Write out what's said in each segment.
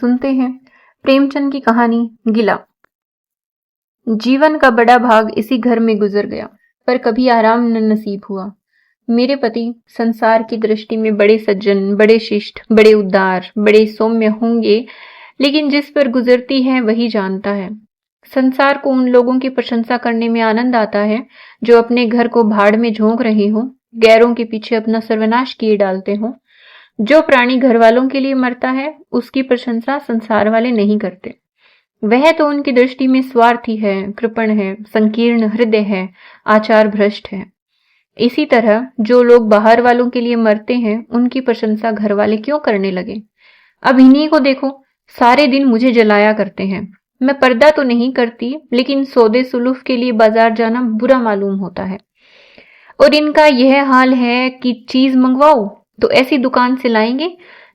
सुनते हैं प्रेमचंद की कहानी गिला। जीवन का बड़ा भाग इसी घर में गुजर गया, पर कभी आराम न नसीब हुआ। मेरे पति संसार की दृष्टि में बड़े सज्जन, बड़े शिष्ट, बड़े उदार, बड़े सौम्य होंगे, लेकिन जिस पर गुजरती है वही जानता है। संसार को उन लोगों की प्रशंसा करने में आनंद आता है जो अपने घर को भाड़ में झोंक रहे हों, गैरों के पीछे अपना सर्वनाश किए डालते हों। जो प्राणी घर वालों के लिए मरता है उसकी प्रशंसा संसार वाले नहीं करते। वह तो उनकी दृष्टि में स्वार्थी है, कृपण है, संकीर्ण हृदय है, आचार भ्रष्ट है। इसी तरह जो लोग बाहर वालों के लिए मरते हैं उनकी प्रशंसा घर वाले क्यों करने लगे। अब इन्हीं को देखो, सारे दिन मुझे जलाया करते हैं। मैं पर्दा तो नहीं करती, लेकिन सौदे सुलूफ के लिए बाजार जाना बुरा मालूम होता है। और इनका यह हाल है कि चीज मंगवाओ तो ऐसी दुकान से लाएंगे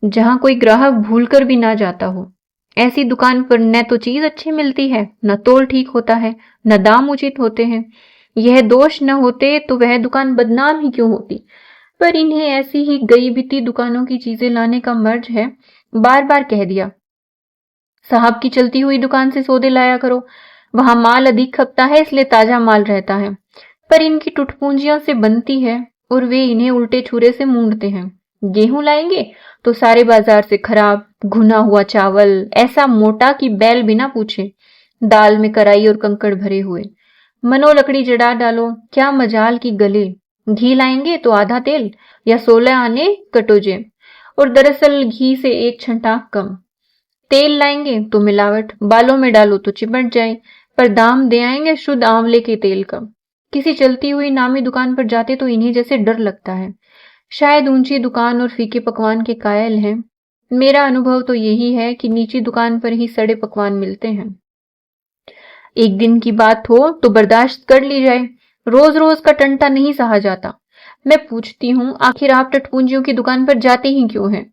जहां कोई ग्राहक भूलकर भी ना जाता हो। ऐसी दुकान पर न तो चीज अच्छी मिलती है, न तोल ठीक होता है, न दाम उचित होते हैं। यह दोष न होते तो वह दुकान बदनाम ही क्यों होती। पर इन्हें ऐसी ही गई बीती दुकानों की चीजें लाने का मर्ज है। बार बार कह दिया, साहब की चलती हुई दुकान से सौदे लाया करो, वहां माल अधिक खपता है इसलिए ताजा माल रहता है। पर इनकी टुटपूंजियों से बनती है और वे इन्हें उल्टे छुरे से मूंढते हैं। गेहूं लाएंगे तो सारे बाजार से खराब घुना हुआ चावल, ऐसा मोटा कि बैल बिना पूछे, दाल में कराई और कंकड़ भरे हुए। मनो लकड़ी जड़ा डालो, क्या मजाल की गले। घी लाएंगे तो आधा तेल या 16 आने कटोजे, और दरअसल घी से एक छंटाक कम। तेल लाएंगे तो मिलावट, बालों में डालो तो चिपट जाए, पर दाम दे आएंगे शुद्ध आंवले के तेल का। किसी चलती हुई नामी दुकान पर जाते तो इन्हें जैसे डर लगता है। शायद ऊंची दुकान और फीके पकवान के कायल हैं। मेरा अनुभव तो यही है कि नीची दुकान पर ही सड़े पकवान मिलते हैं। एक दिन की बात हो तो बर्दाश्त कर ली जाए, रोज रोज का टंटा नहीं सहा जाता। मैं पूछती हूँ, आखिर आप टटपूंजियों की दुकान पर जाते ही क्यों हैं?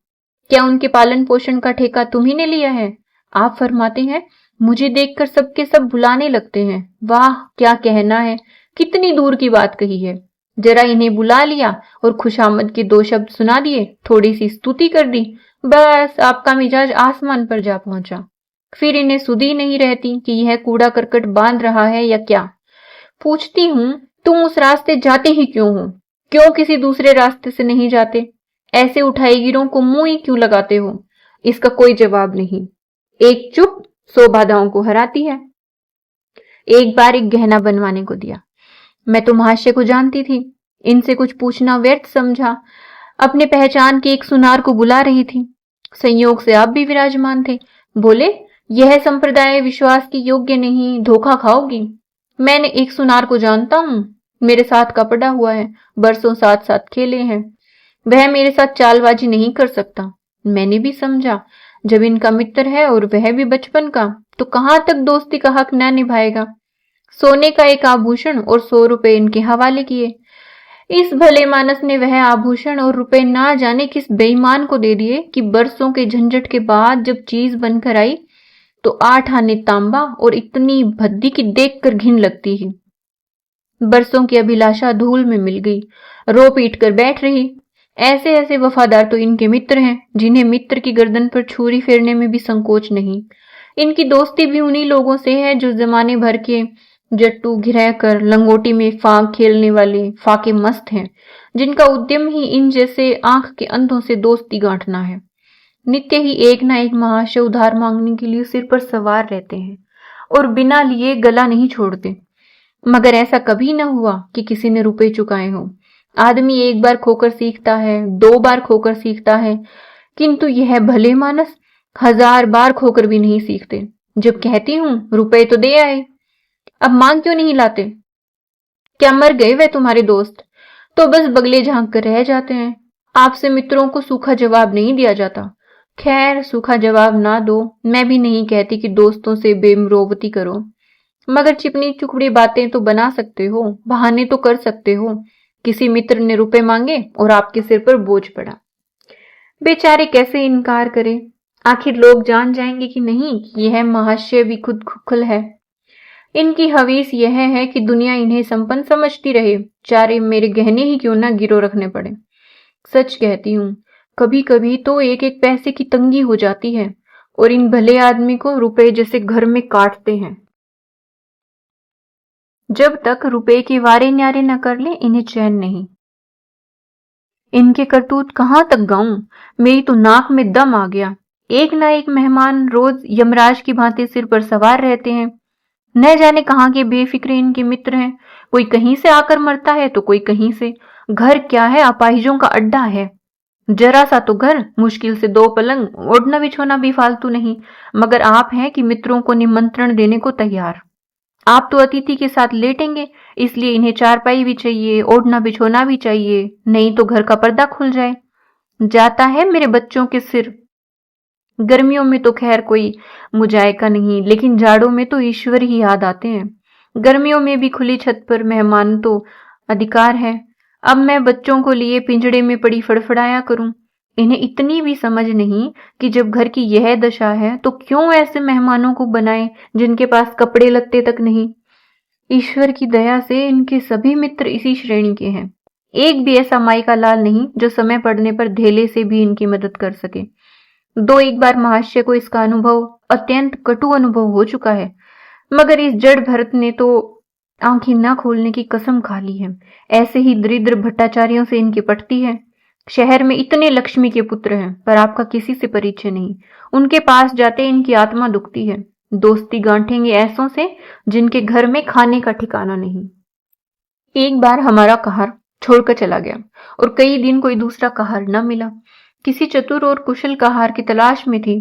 क्या उनके पालन पोषण का ठेका तुम्ही ने लिया है? आप फरमाते हैं, मुझे देखकर सबके सब बुलाने लगते हैं। वाह क्या कहना है, कितनी दूर की बात कही है। जरा इन्हें बुला लिया और खुशामद के 2 शब्द सुना दिए, थोड़ी सी स्तुति कर दी, बस आपका मिजाज आसमान पर जा पहुंचा। फिर इन्हें सुधी नहीं रहती कि यह कूड़ा करकट बांध रहा है या क्या। पूछती हूँ, तुम उस रास्ते जाते ही क्यों हो? क्यों किसी दूसरे रास्ते से नहीं जाते? ऐसे उठाईगिरों को मुंह ही क्यों लगाते हो? इसका कोई जवाब नहीं। एक चुप 100 बाधाओं को हराती है। एक बार एक गहना बनवाने को दिया। मैं तो महाशय को जानती थी, इनसे कुछ पूछना व्यर्थ समझा। अपने पहचान के एक सुनार को बुला रही थी। संयोग से आप भी विराजमान थे। बोले, यह संप्रदाय विश्वास की योग्य नहीं, धोखा खाओगी। मैंने एक सुनार को जानता हूं, मेरे साथ का पड़ा हुआ है, बरसों साथ साथ खेले हैं। वह मेरे साथ चालबाजी नहीं कर सकता। मैंने भी समझा, जब इनका मित्र है और वह भी बचपन का, तो कहां तक दोस्ती का हक न निभाएगा। सोने का एक आभूषण और 100 रुपए इनके हवाले किए। इस भले मानस ने वह आभूषण और रुपए ना जाने किस बेईमान को दे दिए कि बरसों के झंझट के बाद जब चीज बनकर आई तो 8 आने तांबा और इतनी भद्दी की देखकर घिन लगती ही। बरसों की अभिलाषा धूल में मिल गई, रो पीट कर बैठ रही। ऐसे ऐसे वफादार तो इनके मित्र हैं जिन्हें मित्र की गर्दन पर छुरी फेरने में भी संकोच नहीं। इनकी दोस्ती भी उन्हीं लोगों से है जो जमाने भर के जट्टू घिरा कर लंगोटी में फांक खेलने वाले फाके मस्त हैं, जिनका उद्यम ही इन जैसे आंख के अंधों से दोस्ती गांठना है। नित्य ही एक ना एक महाशय उधार मांगने के लिए सिर पर सवार रहते हैं और बिना लिए गला नहीं छोड़ते। मगर ऐसा कभी न हुआ कि किसी ने रुपए चुकाए हो। आदमी एक बार खोकर सीखता है, 2 बार खोकर सीखता है, किंतु यह भले मानस 1000 बार खोकर भी नहीं सीखते। जब कहती हूं रुपए तो दे आए, अब मांग क्यों नहीं लाते? क्या मर गए वे तुम्हारे दोस्त? तो बस बगले झांक कर रह जाते हैं। आपसे मित्रों को सूखा जवाब नहीं दिया जाता। खैर, सूखा जवाब ना दो, मैं भी नहीं कहती कि दोस्तों से बेमरोवती करो, मगर चिपनी चुपड़ी बातें तो बना सकते हो, बहाने तो कर सकते हो। किसी मित्र ने रुपए मांगे और आपके सिर पर बोझ पड़ा, बेचारे कैसे इनकार करें? आखिर लोग जान जाएंगे कि नहीं कि यह महाशय भी खुद खुखल है। इनकी हवीस यह है कि दुनिया इन्हें संपन्न समझती रहे, चाहे मेरे गहने ही क्यों ना गिरो रखने पड़े। सच कहती हूँ, कभी कभी तो 1-1 पैसे की तंगी हो जाती है और इन भले आदमी को रुपए जैसे घर में काटते हैं। जब तक रुपए के वारे न्यारे न कर ले इन्हें चैन नहीं। इनके करतूत कहाँ तक गाऊं, मेरी तो नाक में दम आ गया। एक ना एक मेहमान रोज यमराज की भांति सिर पर सवार रहते हैं। न जाने कहाँ के बेफिक्रे इनके मित्र हैं। कोई कहीं से आकर मरता है तो कोई कहीं से। घर क्या है, अपाहिजों का अड्डा है। जरा सा तो घर, मुश्किल से 2 पलंग, ओढ़ना बिछोना भी फालतू नहीं। मगर आप हैं कि मित्रों को निमंत्रण देने को तैयार। आप तो अतिथि के साथ लेटेंगे, इसलिए इन्हें चारपाई भी चाहिए, ओढ़ना बिछोना भी चाहिए, नहीं तो घर का पर्दा खुल जाए। जाता है मेरे बच्चों के सिर। गर्मियों में तो खैर कोई मुजायका नहीं, लेकिन जाड़ों में तो ईश्वर ही याद आते हैं। गर्मियों में भी खुली छत पर मेहमान तो अधिकार है। अब मैं बच्चों को लिए पिंजड़े में पड़ी फड़फड़ाया करूं। इन्हें इतनी भी समझ नहीं कि जब घर की यह दशा है तो क्यों ऐसे मेहमानों को बनाए जिनके पास कपड़े लत्ते तक नहीं। ईश्वर की दया से इनके सभी मित्र इसी श्रेणी के हैं। एक भी ऐसा माई का लाल नहीं जो समय पड़ने पर धेले से भी इनकी मदद कर सके। 2-1 बार महाशय को इसका अनुभव, अत्यंत कटु अनुभव हो चुका है, मगर इस जड़ भरत ने तो आंखें न खोलने की कसम खा ली है। ऐसे ही दरिद्र भट्टाचार्यों से इनकी पटती है। शहर में इतने लक्ष्मी के पुत्र हैं, पर आपका किसी से परिचय नहीं। उनके पास जाते इनकी आत्मा दुखती है। दोस्ती गांठेंगे ऐसों से जिनके घर में खाने का ठिकाना नहीं। एक बार हमारा कहार छोड़कर चला गया और कई दिन कोई दूसरा कहार न मिला। किसी चतुर और कुशल कहार की तलाश में थी,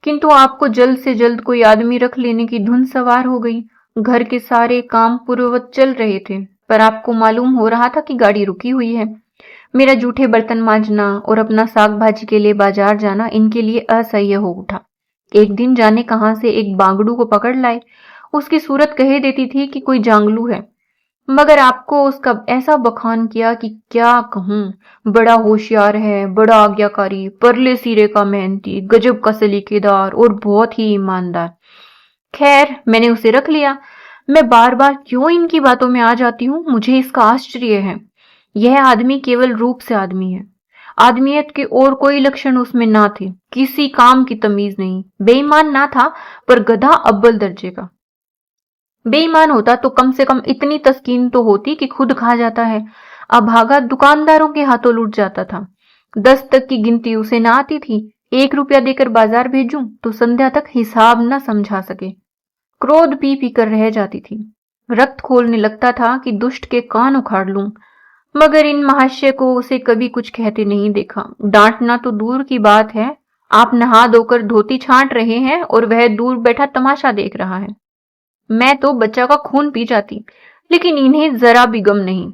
किंतु आपको जल्द से जल्द कोई आदमी रख लेने की धुन सवार हो गई। घर के सारे काम पूर्ववत चल रहे थे, पर आपको मालूम हो रहा था कि गाड़ी रुकी हुई है। मेरा जूठे बर्तन मांजना और अपना साग भाजी के लिए बाजार जाना इनके लिए असह्य हो उठा। एक दिन जाने कहां से एक बांगड़ू को पकड़ लाए। उसकी सूरत कह देती थी कि कोई जांगलू है, मगर आपको उसका ऐसा बखान किया कि क्या कहूं। बड़ा होशियार है, बड़ा आज्ञाकारी, परले सिरे का मेहनती, गजब का सलीकेदार और बहुत ही ईमानदार। खैर, मैंने उसे रख लिया। मैं बार बार क्यों इनकी बातों में आ जाती हूँ, मुझे इसका आश्चर्य है। यह आदमी केवल रूप से आदमी है। आदमियत के और कोई लक्षण उसमें ना थे। किसी काम की तमीज नहीं। बेईमान ना था, पर गधा अव्वल दर्जे का। बेईमान होता तो कम से कम इतनी तस्कीन तो होती कि खुद खा जाता है। अभागा दुकानदारों के हाथों लूट जाता था। 10 तक की गिनती उसे ना आती थी। 1 रुपया देकर बाजार भेजूं तो संध्या तक हिसाब न समझा सके। क्रोध पी पी कर रह जाती थी। रक्त खोलने लगता था कि दुष्ट के कान उखाड़ लूं, मगर इन महाशय को उसे कभी कुछ कहते नहीं देखा। डांटना तो दूर की बात है। आप नहा धोकर धोती छांट रहे हैं और वह दूर बैठा तमाशा देख रहा है। मैं तो बच्चा का खून पी जाती, लेकिन इन्हें जरा भी गम नहीं।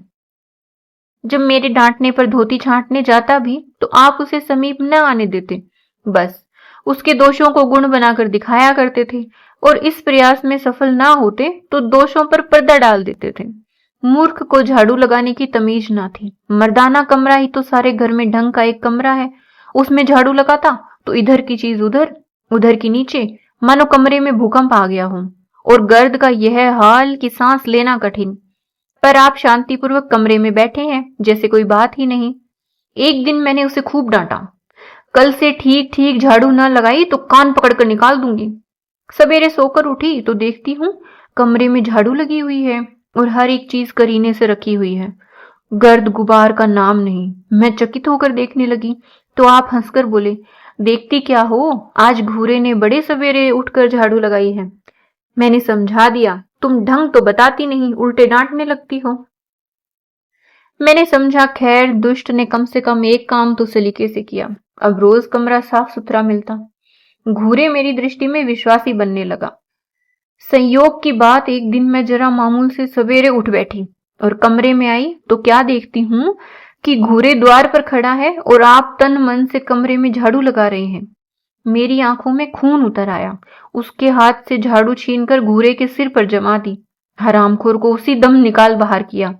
जब मेरे डांटने पर धोती छांटने जाता भी तो आप उसे समीप न आने देते। बस उसके दोषों को गुण बनाकर दिखाया करते थे, और इस प्रयास में सफल ना होते तो दोषों पर पर्दा डाल देते थे। मूर्ख को झाड़ू लगाने की तमीज ना थी। मर्दाना कमरा ही तो सारे घर में ढंग का एक कमरा है। उसमें झाड़ू लगाता तो इधर की चीज उधर, उधर की नीचे, मानो कमरे में भूकंप आ गया हो। और गर्द का यह हाल कि सांस लेना कठिन। पर आप शांतिपूर्वक कमरे में बैठे हैं जैसे कोई बात ही नहीं। एक दिन मैंने उसे खूब डांटा। कल से ठीक ठीक झाड़ू न लगाई तो कान पकड़कर निकाल दूंगी। सवेरे सोकर उठी तो देखती हूँ कमरे में झाड़ू लगी हुई है और हर एक चीज करीने से रखी हुई है। गर्द गुबार का नाम नहीं। मैं चकित होकर देखने लगी तो आप हंसकर बोले, देखती क्या हो, आज घूरे ने बड़े सवेरे उठकर झाड़ू लगाई है। मैंने समझा दिया, तुम ढंग तो बताती नहीं, उल्टे डांटने लगती हो। मैंने समझा खैर दुष्ट ने कम से कम एक काम तो सलीके से किया। अब रोज कमरा साफ सुथरा मिलता। घूरे मेरी दृष्टि में विश्वासी बनने लगा। संयोग की बात, एक दिन मैं जरा मामूल से सवेरे उठ बैठी और कमरे में आई तो क्या देखती हूँ कि घूरे द्वार पर खड़ा है और आप तन मन से कमरे में झाड़ू लगा रहे हैं। मेरी आंखों में खून उतर आया। उसके हाथ से झाड़ू छीनकर घूरे के सिर पर जमा दी। हरामखोर को उसी दम निकाल बाहर किया।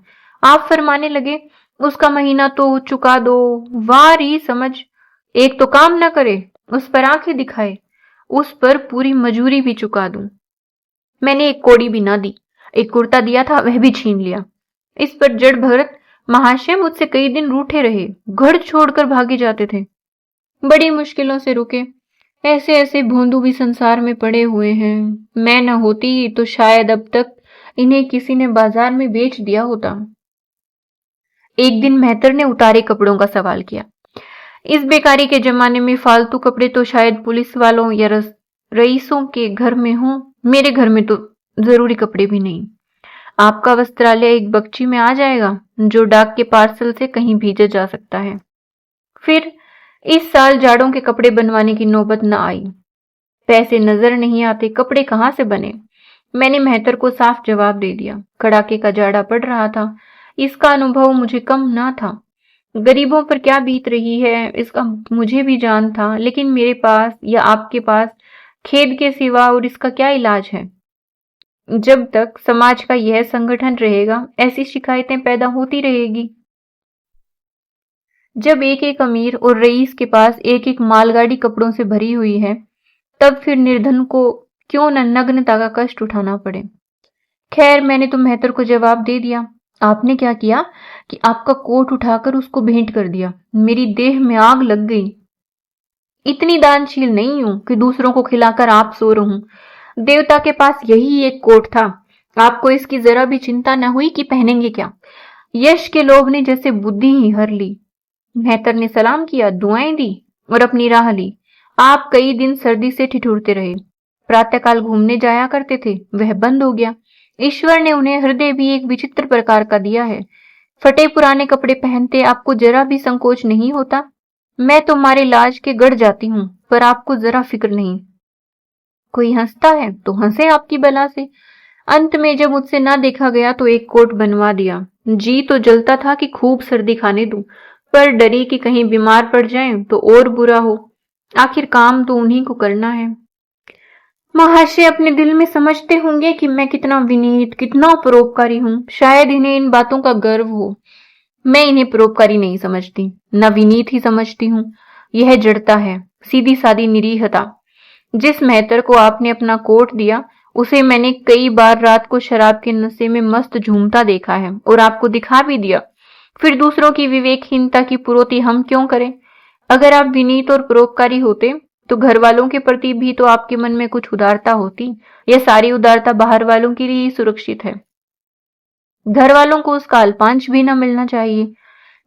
आप फरमाने लगे, उसका महीना तो चुका दो। वारी समझ, एक तो काम ना करे, उस पर आंखें दिखाए, उस पर पूरी मजूरी भी चुका दूं। मैंने एक कौड़ी भी ना दी। एक कुर्ता दिया था वह भी छीन लिया। इस पर जड़ भरत महाशय मुझसे कई दिन रूठे रहे। घर छोड़कर भागे जाते थे। बड़ी मुश्किलों से रुके। ऐसे ऐसे भोंदू भी संसार में पड़े हुए हैं। मैं न होती तो शायद अब तक इन्हें किसी ने बाजार में बेच दिया होता। एक दिन मेहतर ने उतारे कपड़ों का सवाल किया। इस बेकारी के जमाने में फालतू कपड़े तो शायद पुलिस वालों या रईसों के घर में हों। मेरे घर में तो जरूरी कपड़े भी नहीं। आपका वस्त्रालय एक बक्ची में आ जाएगा जो डाक के पार्सल से कहीं भेजा जा सकता है। फिर इस साल जाड़ों के कपड़े बनवाने की नौबत न आई। पैसे नजर नहीं आते, कपड़े कहाँ से बने? मैंने मेहतर को साफ जवाब दे दिया। कड़ाके का जाड़ा पड़ रहा था, इसका अनुभव मुझे कम ना था। गरीबों पर क्या बीत रही है इसका मुझे भी जान था, लेकिन मेरे पास या आपके पास खेद के सिवा और इसका क्या इलाज है? जब तक समाज का यह संगठन रहेगा, ऐसी शिकायतें पैदा होती रहेगी। जब एक एक अमीर और रईस के पास एक एक मालगाड़ी कपड़ों से भरी हुई है, तब फिर निर्धन को क्यों न नग्नता का कष्ट उठाना पड़े। खैर, मैंने तो मेहतर को जवाब दे दिया। आपने क्या किया कि आपका कोट उठाकर उसको भेंट कर दिया। मेरी देह में आग लग गई। इतनी दानशील नहीं हूं कि दूसरों को खिलाकर आप सो रहूं। देवता के पास यही एक कोट था। आपको इसकी जरा भी चिंता न हुई कि पहनेंगे क्या। यश के लोभ ने जैसे बुद्धि ही हर ली। मेहतर ने सलाम किया, दुआएं दी और अपनी राह ली। आप कई दिन सर्दी से ठिठुरते रहे। प्रातःकाल घूमने जाया करते थे, वह बंद हो गया। ईश्वर ने उन्हें हृदय भी एक विचित्र प्रकार का दिया है। फटे पुराने कपड़े पहनते आपको जरा भी संकोच नहीं होता। मैं तो मारे लाज के गड़ जाती हूँ, पर आपको जरा फिक्र नहीं। कोई हंसता है तो हंसे आपकी बला से। अंत में जब मुझसे ना देखा गया तो एक कोट बनवा दिया। जी तो जलता था कि खूब सर्दी खाने दूं, पर डरी कि कहीं बीमार पड़ जाएं तो और बुरा हो। आखिर काम तो उन्हीं को करना है। महाशय अपने दिल में समझते होंगे कि मैं कितना विनीत, कितना परोपकारी हूँ। शायद इन्हें इन बातों का गर्व हो। मैं इन्हें परोपकारी नहीं समझती, न विनीत ही समझती हूँ। यह जड़ता है, सीधी सादी निरीहता। जिस मेहतर को आपने अपना कोट दिया, उसे मैंने कई बार रात को शराब के नशे में मस्त झूमता देखा है और आपको दिखा भी दिया। फिर दूसरों की विवेकहीनता की पुरोती हम क्यों करें? अगर आप विनीत और परोपकारी होते तो घर वालों के प्रति भी तो आपके मन में कुछ उदारता होती। यह सारी उदारता बाहर वालों के लिए ही सुरक्षित है। घर वालों को उसका अल्पांश भी न मिलना चाहिए।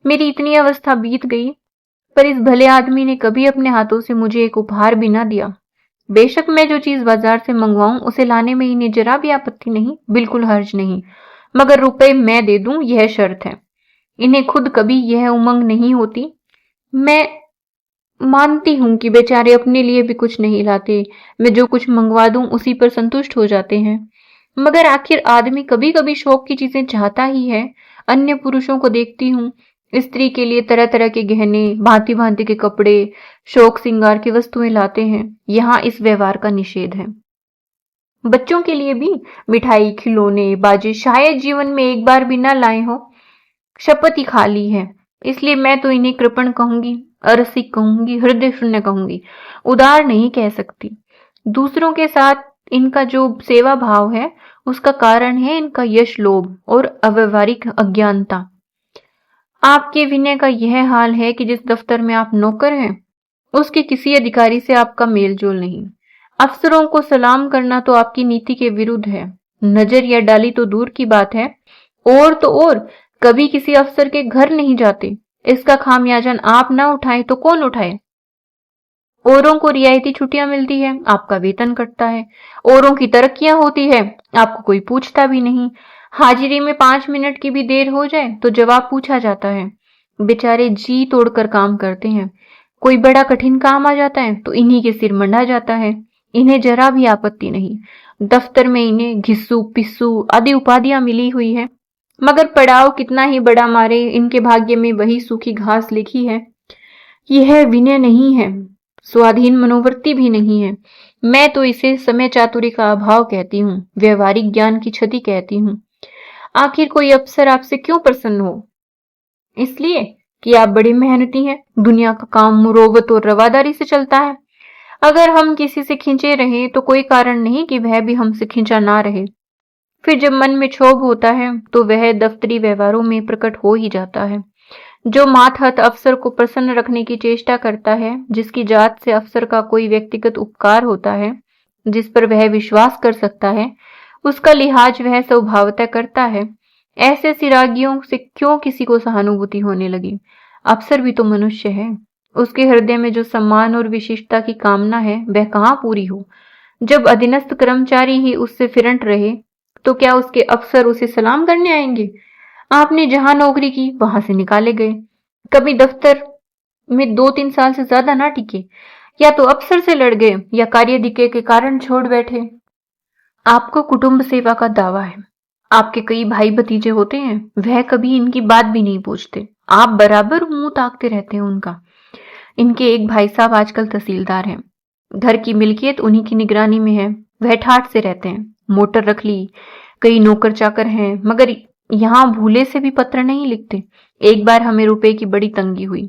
मेरी इतनी अवस्था बीत गई, पर इस भले आदमी ने कभी अपने हाथों से मुझे एक उपहार भी न दिया। बेशक मैं जो चीज बाजार से मंगवाऊं उसे लाने में इन्हें जरा भी आपत्ति नहीं, बिल्कुल हर्ज नहीं, मगर रुपए मैं दे दूं यह शर्त है। इन्हें खुद कभी यह उमंग नहीं होती। मैं मानती हूं कि बेचारे अपने लिए भी कुछ नहीं लाते, मैं जो कुछ मंगवा दूं उसी पर संतुष्ट हो जाते हैं। मगर आखिर आदमी कभी कभी शौक की चीजें चाहता ही है। अन्य पुरुषों को देखती हूँ, स्त्री के लिए तरह तरह के गहने, भांति भांति के कपड़े, शौक श्रृंगार की वस्तुएं लाते हैं। यहाँ इस व्यवहार का निषेध है। बच्चों के लिए भी मिठाई, खिलौने, बाजे शायद जीवन में एक बार भी न लाए हो। शपथ ही खा ली है। इसलिए मैं तो इन्हें कृपण कहूंगी, अरसिक कहूंगी, हृदय शून्य कहूंगी, उदार नहीं कह सकती। दूसरों के साथ इनका जो सेवा भाव है उसका कारण है इनका यश लोभ और अव्यवहारिक अज्ञानता। आपके विनय का यह हाल है कि जिस दफ्तर में आप नौकर हैं उसके किसी अधिकारी से आपका मेलजोल नहीं। अफसरों को सलाम करना तो आपकी नीति के विरुद्ध है। नजर या डाली तो दूर की बात है, और तो और कभी किसी अफसर के घर नहीं जाते। इसका खामियाजा आप ना उठाएं तो कौन उठाए? औरों को रियायती छुट्टियां मिलती है, आपका वेतन कटता है। औरों की तरक्कियां होती है, आपको कोई पूछता भी नहीं। हाजिरी में 5 मिनट की भी देर हो जाए तो जवाब पूछा जाता है। बेचारे जी तोड़कर काम करते हैं। कोई बड़ा कठिन काम आ जाता है तो इन्हीं के सिर मंडा जाता है। इन्हें जरा भी आपत्ति नहीं। दफ्तर में इन्हें घिस्सू पिस्सू आदि उपाधियां मिली हुई है, मगर पड़ाव कितना ही बड़ा मारे, इनके भाग्य में वही सूखी घास लिखी है। यह विनय नहीं है, स्वाधीन मनोवृत्ति भी नहीं है। मैं तो इसे समय चातुरी का अभाव कहती हूँ, व्यवहारिक ज्ञान की क्षति कहती हूँ। आखिर कोई अफसर आपसे क्यों प्रसन्न हो? इसलिए कि आप बड़ी मेहनती हैं। दुनिया का काम मुरोवत और रवादारी से चलता है। अगर हम किसी से खींचे रहे तो कोई कारण नहीं कि वह भी हमसे खींचा ना रहे। फिर जब मन में क्षोभ होता है तो वह दफ्तरी व्यवहारों में प्रकट हो ही जाता है। जो मातहत अफसर को प्रसन्न रखने की चेष्टा करता है, जिसकी जात से अफसर का कोई व्यक्तिगत उपकार होता है, जिस पर वह विश्वास कर सकता है, उसका लिहाज वह स्वभावतः करता है। ऐसे सिरागियों से क्यों किसी को सहानुभूति होने लगी? अफसर भी तो मनुष्य है। उसके हृदय में जो सम्मान और विशिष्टता की कामना है, वह कहाँ पूरी हो? जब अधीनस्थ कर्मचारी ही उससे फिरंट रहे, तो क्या उसके अफसर उसे सलाम करने आएंगे? आपने जहां नौकरी की वहां से निकाले गए, कभी दफ्तर में 2-3 साल से ज्यादा ना टिके, या तो अफसर से लड़ गए या कार्याधिक्य के कारण छोड़ बैठे। आपको कुटुंब सेवा का दावा है। आपके कई भाई भतीजे होते हैं, वह कभी इनकी बात भी नहीं पूछते। आप बराबर मुंह ताकते रहते हैं उनका। इनके एक भाई साहब आजकल तहसीलदार हैं। घर की मिल्कियत उन्हीं की निगरानी में है। वह ठाठ से रहते हैं। मोटर रख ली, कई नौकर चाकर हैं, मगर यहाँ भूले से भी पत्र नहीं लिखते। एक बार हमें रुपए की बड़ी तंगी हुई।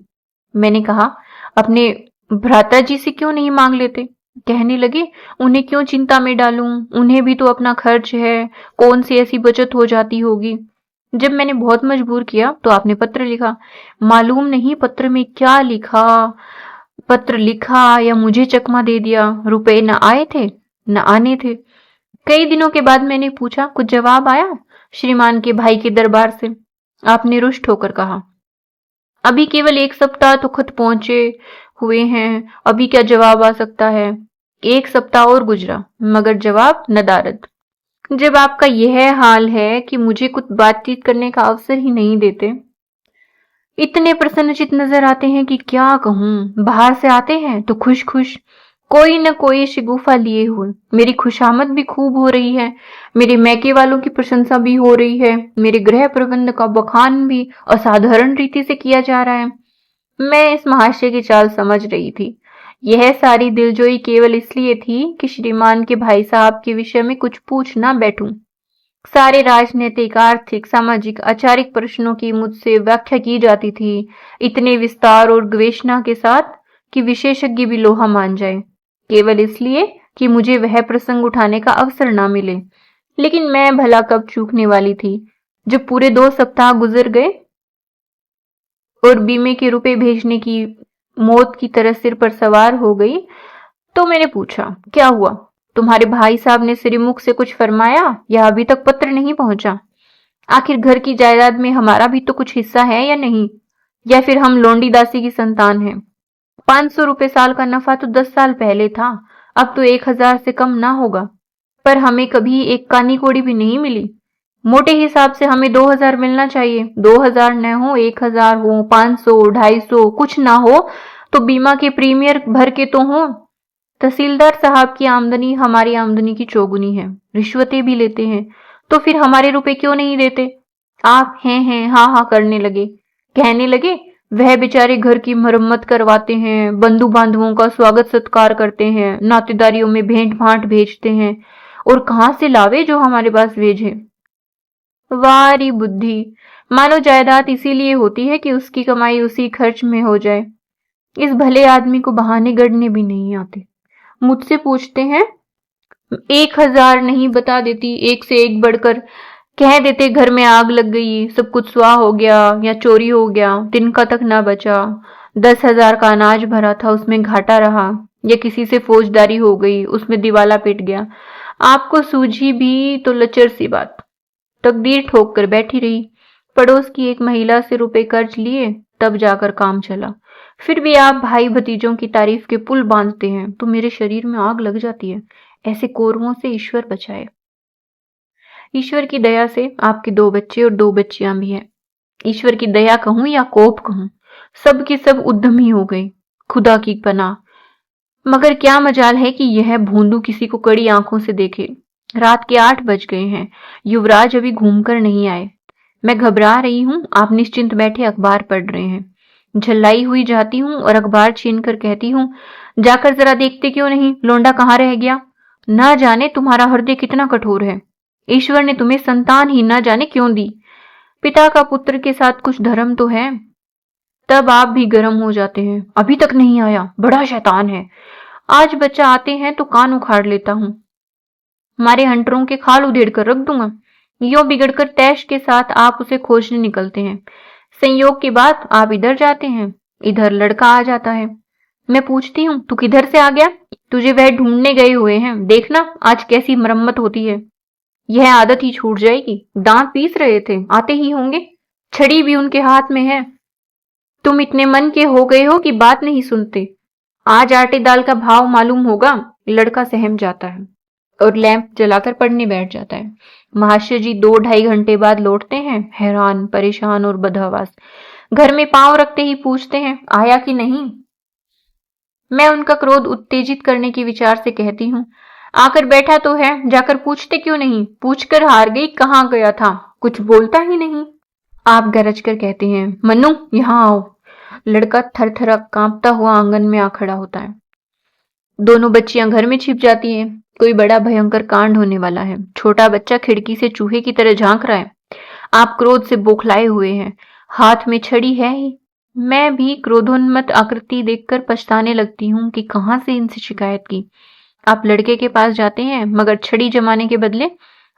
मैंने कहा, अपने भ्राता जी से क्यों नहीं मांग लेते? कहने लगे, उन्हें क्यों चिंता में डालूं, उन्हें भी तो अपना खर्च है, कौन सी ऐसी बचत हो जाती होगी। जब मैंने बहुत मजबूर किया तो आपने पत्र लिखा। मालूम नहीं पत्र में क्या लिखा, पत्र लिखा या मुझे चकमा दे दिया। रुपए न आए थे न आने थे। कई दिनों के बाद मैंने पूछा, कुछ जवाब आया श्रीमान के भाई के दरबार से? आपने रुष्ट होकर कहा, अभी केवल 1 सप्ताह तो खत पहुंचे हुए हैं, अभी क्या जवाब आ सकता है। 1 सप्ताह और गुजरा, मगर जवाब नदारद। जब आपका यह हाल है कि मुझे कुछ बातचीत करने का अवसर ही नहीं देते, इतने प्रसन्नचित नजर आते हैं कि क्या कहूं। बाहर से आते हैं तो खुश खुश, कोई न कोई शिगुफा लिए हुए। मेरी खुशामद भी खूब हो रही है, मेरे मैके वालों की प्रशंसा भी हो रही है, मेरे गृह प्रबंध का बखान भी असाधारण रीति से किया जा रहा है। मैं इस महाशय की चाल समझ रही थी। यह सारी दिलजोई केवल इसलिए थी कि श्रीमान के भाई साहब के विषय में कुछ पूछ ना बैठूं। सारे राजनीतिक, आर्थिक, सामाजिक, आचारिक प्रश्नों की मुझसे व्याख्या की जाती थी, इतने विस्तार और गवेषणा के साथ कि विशेषज्ञ भी लोहा मान जाए, केवल इसलिए कि मुझे वह प्रसंग उठाने का अवसर ना मिले। लेकिन मैं भला कब चूकने वाली थी। जब पूरे 2 सप्ताह गुजर गए और बीमे के रुपए भेजने की मौत की तरह सिर पर सवार हो गई, तो मैंने पूछा, क्या हुआ? तुम्हारे भाई साहब ने श्रीमुख से कुछ फरमाया या अभी तक पत्र नहीं पहुंचा? आखिर घर की जायदाद में हमारा भी तो कुछ हिस्सा है या नहीं? या फिर हम लोंडी दासी की संतान हैं? 500 रुपए साल का नफा तो 10 साल पहले था, अब तो 1000 से कम ना होगा। पर हमें कभी एक कानी कोड़ी भी नहीं मिली। मोटे हिसाब से हमें 2000 मिलना चाहिए। 2000 न हो, 1000 हो, 500, 250, कुछ ना हो तो बीमा के प्रीमियर भर के तो हो। तहसीलदार साहब की आमदनी हमारी आमदनी की चौगुनी है, रिश्वतें भी लेते हैं, तो फिर हमारे रुपए क्यों नहीं देते? आप हैं हाँ हाँ करने लगे, कहने लगे, वह बेचारे घर की मरम्मत करवाते हैं, बंधु बांधवों का स्वागत सत्कार करते हैं, नातेदारियों में भेंट भांट भेजते हैं, और कहां से लावे जो हमारे पास भेजे। वारी बुद्धि, मानो जायदाद इसीलिए होती है कि उसकी कमाई उसी खर्च में हो जाए। इस भले आदमी को बहाने गढ़ने भी नहीं आते। मुझसे पूछते हैं, 1000 नहीं बता देती, एक से एक बढ़कर कह देते घर में आग लग गई, सब कुछ स्वाह हो गया या चोरी हो गया, तिनका तक ना बचा। 10,000 का अनाज भरा था, उसमें घाटा रहा, या किसी से फौजदारी हो गई, उसमें दिवाला पिट गया। आपको सूझी भी तो लचर सी बात। तकदीर ठोक कर बैठी रही। पड़ोस की एक महिला से रुपए कर्ज लिए, तब जाकर काम चला। फिर भी आप भाई भतीजों की तारीफ के पुल बांधते हैं तो मेरे शरीर में आग लग जाती है। ऐसे कौरवों से ईश्वर बचाए। ईश्वर की दया से आपके 2 बच्चे और 2 बच्चियां भी हैं। ईश्वर की दया कहूं या कोप कहूं, सब की सब उद्यमी हो गई। खुदा की पनाह। मगर क्या मजाल है कि यह भोंदू किसी को कड़ी आंखों से देखे। रात के 8 बज गए हैं, युवराज अभी घूमकर नहीं आए। मैं घबरा रही हूं, आप निश्चिंत बैठे अखबार पढ़ रहे हैं। झल्लाई हुई जाती हूं और अखबार छीनकर कहती हूं, जाकर जरा देखते क्यों नहीं, लोंडा कहाँ रह गया? ना जाने तुम्हारा हृदय कितना कठोर है। ईश्वर ने तुम्हें संतान ही ना जाने क्यों दी। पिता का पुत्र के साथ कुछ धर्म तो है। तब आप भी गर्म हो जाते हैं, अभी तक नहीं आया, बड़ा शैतान है। आज बच्चा आते हैं तो कान उखाड़ लेता हूं, हमारे हंटरों के खाल उधेड़ कर रख दूंगा। यो बिगड़कर तैश के साथ आप उसे खोजने निकलते हैं। संयोग की बात, आप इधर जाते हैं, इधर लड़का आ जाता है। मैं पूछती हूँ, तू किधर से आ गया? तुझे वह ढूंढने गए हुए हैं, देखना आज कैसी मरम्मत होती है। यह आदत ही छूट जाएगी। दांत पीस रहे थे, आते ही होंगे, छड़ी भी उनके हाथ में है। तुम इतने मन के हो गए हो कि बात नहीं सुनते। आज आटे दाल का भाव मालूम होगा। लड़का सहम जाता है और लैंप जलाकर पढ़ने बैठ जाता है। महाशय जी 2-2.5 घंटे बाद लौटते हैं, हैरान, परेशान और बदहवास। घर में पांव रखते ही पूछते हैं, आया कि नहीं? मैं उनका क्रोध उत्तेजित करने के विचार से कहती हूँ, आकर बैठा तो है, जाकर पूछते क्यों नहीं? पूछकर हार गई, कहाँ गया था? कुछ बोलता ही नहीं। आप गरज कर कहते हैं, मन्नू यहाँ आओ। लड़का थरथर कांपता हुआ आंगन में आ खड़ा होता है। दोनों बच्चियां घर में छिप जाती हैं। कोई बड़ा भयंकर कांड होने वाला है। छोटा बच्चा खिड़की से चूहे की तरह झांक रहा है। आप क्रोध से बौखलाए हुए हैं, हाथ में छड़ी है ही। मैं भी क्रोधोन्मत्त आकृति देखकर पछताने लगती हूँ कि कहाँ से इनसे शिकायत की। आप लड़के के पास जाते हैं, मगर छड़ी जमाने के बदले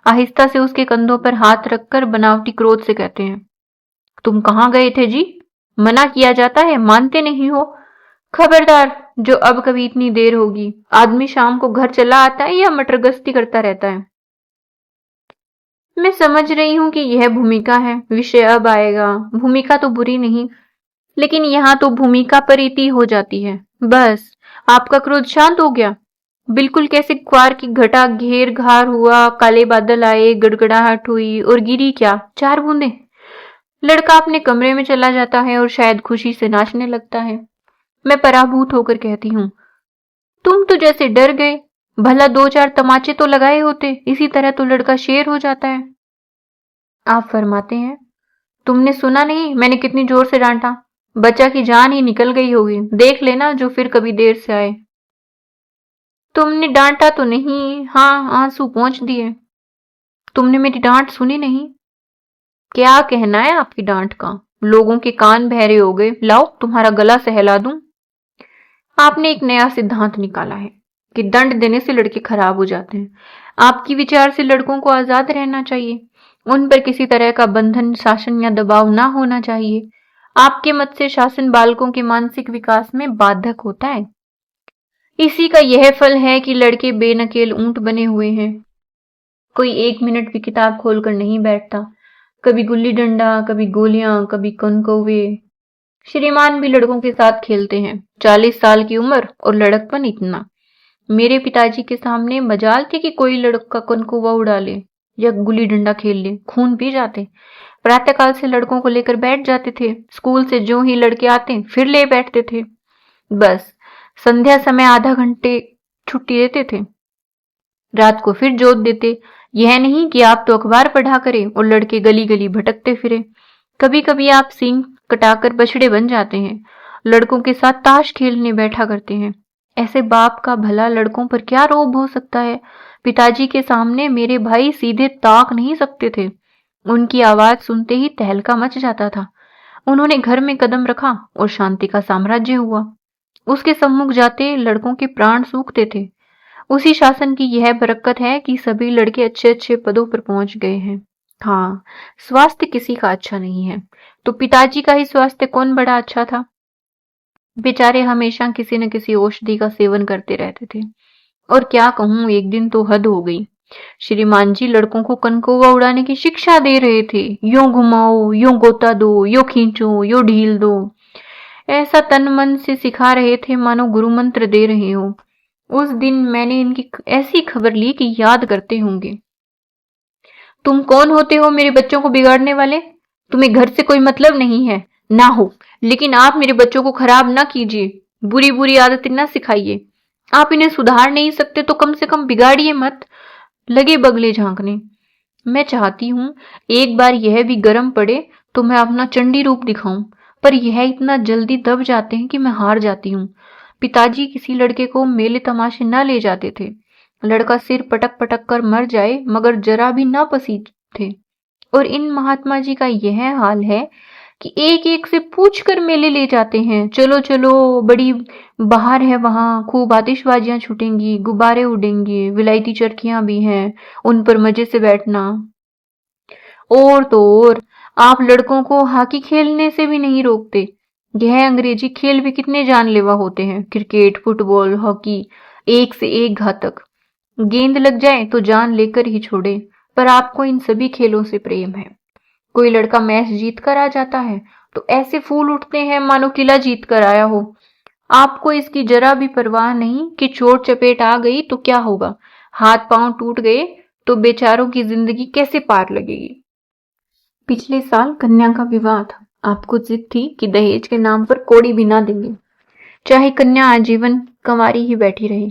आहिस्ता से उसके कंधों पर हाथ रखकर बनावटी क्रोध से कहते हैं, तुम कहाँ गए थे जी? मना किया जाता है, मानते नहीं हो। खबरदार, जो अब कभी इतनी देर होगी। आदमी शाम को घर चला आता है या मटर गश्ती करता रहता है? मैं समझ रही हूँ कि यह भूमिका है, विषय अब आएगा। भूमिका तो बुरी नहीं, लेकिन यहाँ तो भूमिका परिति हो जाती है। बस, आपका क्रोध शांत हो गया? बिल्कुल कैसे क्वार की घटा घेर घार हुआ, काले बादल आए, गड़गड़ाहट हुई और गिरी क्या 4 बूंदे। लड़का अपने कमरे में चला जाता है और शायद खुशी से नाचने लगता है। मैं पराभूत होकर कहती हूँ, तुम तो जैसे डर गए। भला 2-4 तमाचे तो लगाए होते, इसी तरह तो लड़का शेर हो जाता है। आप फरमाते हैं, तुमने सुना नहीं मैंने कितनी जोर से डांटा? बच्चा की जान ही निकल गई होगी। देख लेना जो फिर कभी देर से आए। तुमने डांटा तो नहीं? हाँ, आंसू पोंछ दिए। तुमने मेरी डांट सुनी नहीं? क्या कहना है आपकी डांट का? लोगों के कान बहरे हो गए। लाओ तुम्हारा गला सहला दूं। आपने एक नया सिद्धांत निकाला है कि दंड देने से लड़के खराब हो जाते हैं। आपकी विचार से लड़कों को आजाद रहना चाहिए। उन पर किसी तरह का बंधन, शासन या दबाव ना होना चाहिए। आपके मत से शासन बालकों के मानसिक विकास में बाधक होता है। इसी का यह फल है कि लड़के बेनकेल ऊंट बने हुए हैं। कोई 1 मिनट भी किताब खोलकर नहीं बैठता। कभी गुल्ली डंडा, कभी गोलियां, कभी कनकौवे। श्रीमान भी लड़कों के साथ खेलते हैं। 40 साल की उम्र और लड़कपन इतना। मेरे पिताजी के सामने मजाल थी कि कोई लड़का कनकौवा उड़ा ले या गुल्ली डंडा खेल ले, खून पी जाते। प्रातःकाल से लड़कों को लेकर बैठ जाते थे। स्कूल से जो ही लड़के आते फिर ले बैठते थे। बस संध्या समय आधा घंटे छुट्टी देते थे। रात को फिर जोत देते। यह नहीं कि आप तो अखबार पढ़ा करें और लड़के गली गली भटकते फिरे। कभी कभी आप सींग कटाकर बछड़े बन जाते हैं। लड़कों के साथ ताश खेलने बैठा करते हैं। ऐसे बाप का भला लड़कों पर क्या रोब हो सकता है? पिताजी के सामने मेरे भाई सीधे ताक नहीं सकते थे। उनकी आवाज सुनते ही तहलका मच जाता था। उन्होंने घर में कदम रखा और शांति का साम्राज्य हुआ। उसके सम्मुख जाते लड़कों के प्राण सूखते थे। उसी शासन की यह बरकत है कि सभी लड़के अच्छे अच्छे पदों पर पहुंच गए हैं। हाँ, स्वास्थ्य किसी का अच्छा नहीं है। तो पिताजी का ही स्वास्थ्य कौन बड़ा अच्छा था? बेचारे हमेशा किसी न किसी औषधि का सेवन करते रहते थे। और क्या कहूं, एक दिन तो हद हो गई। श्रीमान जी लड़कों को कनकौवा उड़ाने की शिक्षा दे रहे थे। यूं घुमाओ, यूं गोता दो, यूं खींचो, यूं ढील दो। ऐसा तन मन से सिखा रहे थे मानो गुरु मंत्र दे रहे हो। उस दिन मैंने इनकी ऐसी खबर ली कि याद करते होंगे। तुम कौन होते हो मेरे बच्चों को बिगाड़ने वाले? तुम्हें घर से कोई मतलब नहीं है ना हो, लेकिन आप मेरे बच्चों को खराब ना कीजिए। बुरी बुरी आदतें ना सिखाइए। आप इन्हें सुधार नहीं सकते तो कम से कम बिगाड़िए मत। लगे बगले झांकने। मैं चाहती हूँ एक बार यह भी गर्म पड़े तो मैं अपना चंडी रूप दिखाऊं, पर यह इतना जल्दी दब जाते हैं कि मैं हार जाती हूँ। पिताजी किसी लड़के को मेले तमाशे न ले जाते थे। लड़का सिर पटक पटक कर मर जाए मगर जरा भी ना पसीज थे। और इन महात्मा जी का यह हाल है कि एक एक से पूछ कर मेले ले जाते हैं। चलो चलो, बड़ी बाहर है, वहां खूब आतिशबाजियां छूटेंगी, गुब्बारे उड़ेंगे, विलायती चरखियां भी हैं, उन पर मजे से बैठना। और तो और आप लड़कों को हॉकी खेलने से भी नहीं रोकते। यह अंग्रेजी खेल भी कितने जानलेवा होते हैं, क्रिकेट, फुटबॉल, हॉकी, एक से एक घातक। गेंद लग जाए तो जान लेकर ही छोड़े, पर आपको इन सभी खेलों से प्रेम है। कोई लड़का मैच जीत कर आ जाता है तो ऐसे फूल उठते हैं मानो किला जीत कर आया हो। आपको इसकी जरा भी परवाह नहीं कि चोट चपेट आ गई तो क्या होगा, हाथ पांव टूट गए तो बेचारों की जिंदगी कैसे पार लगेगी। पिछले साल कन्या का विवाह था। आपको जिद थी कि दहेज के नाम पर कौड़ी भी ना देंगे, चाहे कन्या आजीवन कंवारी ही बैठी रहे।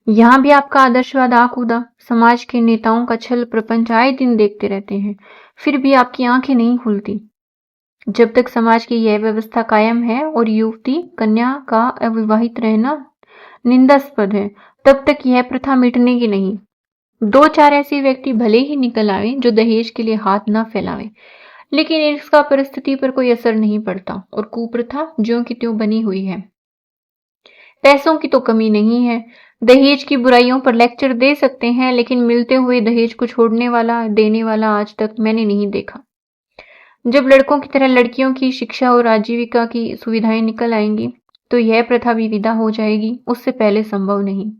यहाँ भी आपका आदर्शवाद आंख उदा। समाज के नेताओं का छल प्रपंच आए दिन देखते रहते हैं, फिर भी आपकी आंखें नहीं खुलती। जब तक समाज की यह व्यवस्था कायम है और युवती कन्या का अविवाहित रहना निंदास्पद है, तब तक यह प्रथा मिटने की नहीं। 2-4 ऐसे व्यक्ति भले ही निकल आवे जो दहेज के लिए हाथ न फैलावे, लेकिन इसका परिस्थिति पर कोई असर नहीं पड़ता और कुप्रथा ज्यों की त्यों बनी हुई है। पैसों की तो कमी नहीं है, दहेज की बुराइयों पर लेक्चर दे सकते हैं, लेकिन मिलते हुए दहेज को छोड़ने वाला, देने वाला आज तक मैंने नहीं देखा। जब लड़कों की तरह लड़कियों की शिक्षा और आजीविका की सुविधाएं निकल आएंगी तो यह प्रथा भी विदा हो जाएगी, उससे पहले संभव नहीं।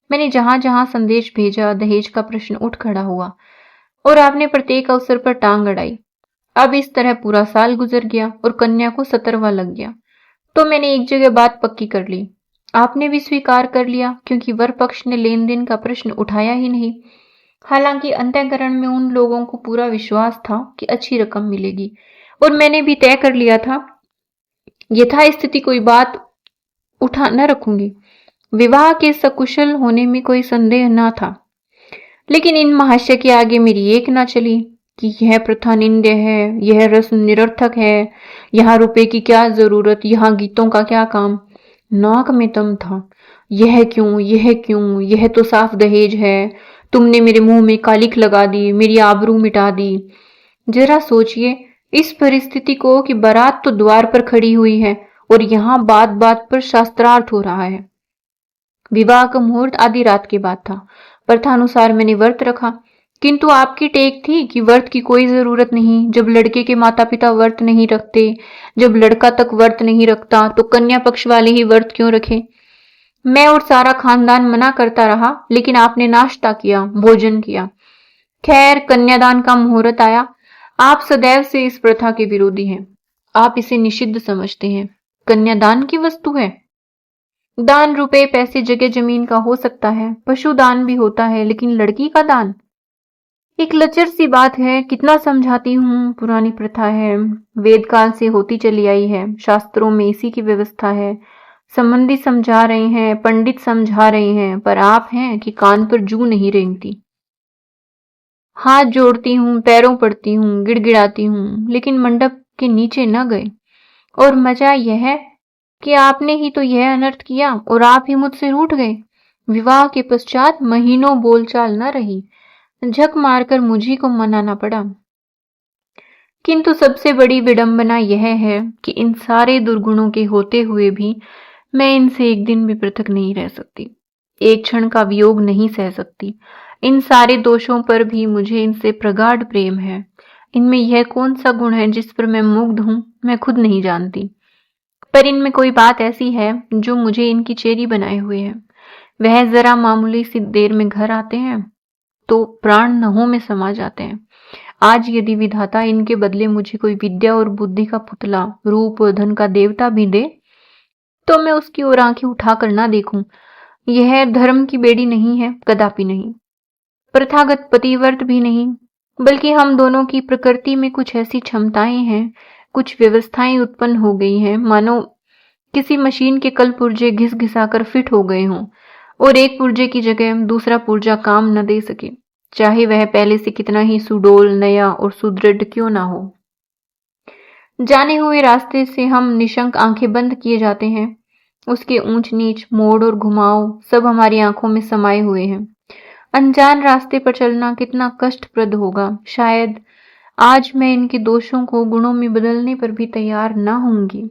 मैंने जहां जहां संदेश भेजा, दहेज का प्रश्न उठ खड़ा हुआ और आपने प्रत्येक अवसर पर टांग अड़ाई। अब इस तरह पूरा साल गुजर गया और कन्या को 17वां लग गया, तो मैंने एक जगह बात पक्की कर ली। आपने भी स्वीकार कर लिया, क्योंकि वर पक्ष ने लेन देन का प्रश्न उठाया ही नहीं। हालांकि अंतःकरण में उन लोगों को पूरा विश्वास था कि अच्छी रकम मिलेगी, और मैंने भी तय कर लिया था यथास्थिति कोई बात उठा न रखूंगी। विवाह के सकुशल होने में कोई संदेह न था, लेकिन इन महाशय के आगे मेरी एक न चली कि यह प्रथा निंद्य है, यह रस्म निरर्थक है, यहाँ रुपए की क्या जरूरत, यहाँ गीतों का क्या काम। नाक में दम था। यह क्यों, यह क्यों, यह तो साफ दहेज है, तुमने मेरे मुंह में कालिख लगा दी, मेरी आबरू मिटा दी। जरा सोचिए इस परिस्थिति को कि बारात तो द्वार पर खड़ी हुई है और यहाँ बात बात पर शास्त्रार्थ हो रहा है। विवाह का मुहूर्त आधी रात के बाद था। प्रथानुसार मैंने व्रत रखा, किंतु आपकी टेक थी कि व्रत की कोई जरूरत नहीं। जब लड़के के माता पिता व्रत नहीं रखते, जब लड़का तक व्रत नहीं रखता, तो कन्या पक्ष वाले ही व्रत क्यों रखे। मैं और सारा खानदान मना करता रहा, लेकिन आपने नाश्ता किया, भोजन किया। खैर, कन्यादान का मुहूर्त आया। आप सदैव से इस प्रथा के विरोधी हैं। आप इसे निषिद्ध समझते हैं। कन्यादान की वस्तु है। दान रुपए पैसे जगह जमीन का हो सकता है, पशु दान भी होता है, लेकिन लड़की का दान एक लचर सी बात है। कितना समझाती हूँ, पुरानी प्रथा है, वेद काल से होती चली आई है, शास्त्रों में इसी की व्यवस्था है। संबंधी समझा रहे हैं, पंडित समझा रहे हैं, पर आप हैं कि कान पर जू नहीं रेंगती। हाथ जोड़ती हूँ, पैरों पड़ती हूँ, गिड़गिड़ाती हूँ, लेकिन मंडप के नीचे न गए। और मजा यह है कि आपने ही तो यह अनर्थ किया और आप ही मुझसे रूठ गए। विवाह के पश्चात महीनों बोलचाल न रही, झक मारकर मुझी को मनाना पड़ा। किंतु सबसे बड़ी विडंबना यह है कि इन सारे दुर्गुणों के होते हुए भी मैं इनसे एक दिन भी पृथक नहीं रह सकती, एक क्षण का वियोग नहीं सह सकती। इन सारे दोषों पर भी मुझे इनसे प्रगाढ़ प्रेम है। इनमें यह कौन सा गुण है जिस पर मैं मुग्ध हूं, मैं खुद नहीं जानती, पर इनमें कोई बात ऐसी है जो मुझे इनकी चेरी बनाए हुए है। वह जरा मामूली सी देर में घर आते हैं तो प्राण नहों में समा जाते हैं। आज यदि विधाता इनके बदले मुझे कोई विद्या और बुद्धि का पुतला, रूप और धन का देवता भी दे, तो मैं उसकी ओर आंखें उठाकर ना देखूं। यह धर्म की बेड़ी नहीं है, कदापि नहीं। प्रथागत पतिव्रत भी नहीं, बल्कि हम दोनों की प्रकृति में कुछ ऐसी क्षमताएं हैं, कुछ व्यवस्थाएं उत्पन्न हो गई हैं, मानो किसी मशीन के कल पुर्जे घिस घिसाकर फिट हो गए हों और एक पुर्जे की जगह दूसरा पुर्जा काम न दे सके, चाहे वह पहले से कितना ही सुडोल, नया और सुदृढ़ क्यों ना हो। जाने हुए रास्ते से हम निशंक आंखें बंद किए जाते हैं। उसके ऊंच नीच, मोड़ और घुमाव सब हमारी आंखों में समाये हुए हैं। अनजान रास्ते पर चलना कितना कष्टप्रद होगा। शायद आज मैं इनके दोषों को गुणों में बदलने पर भी तैयार न होंगी।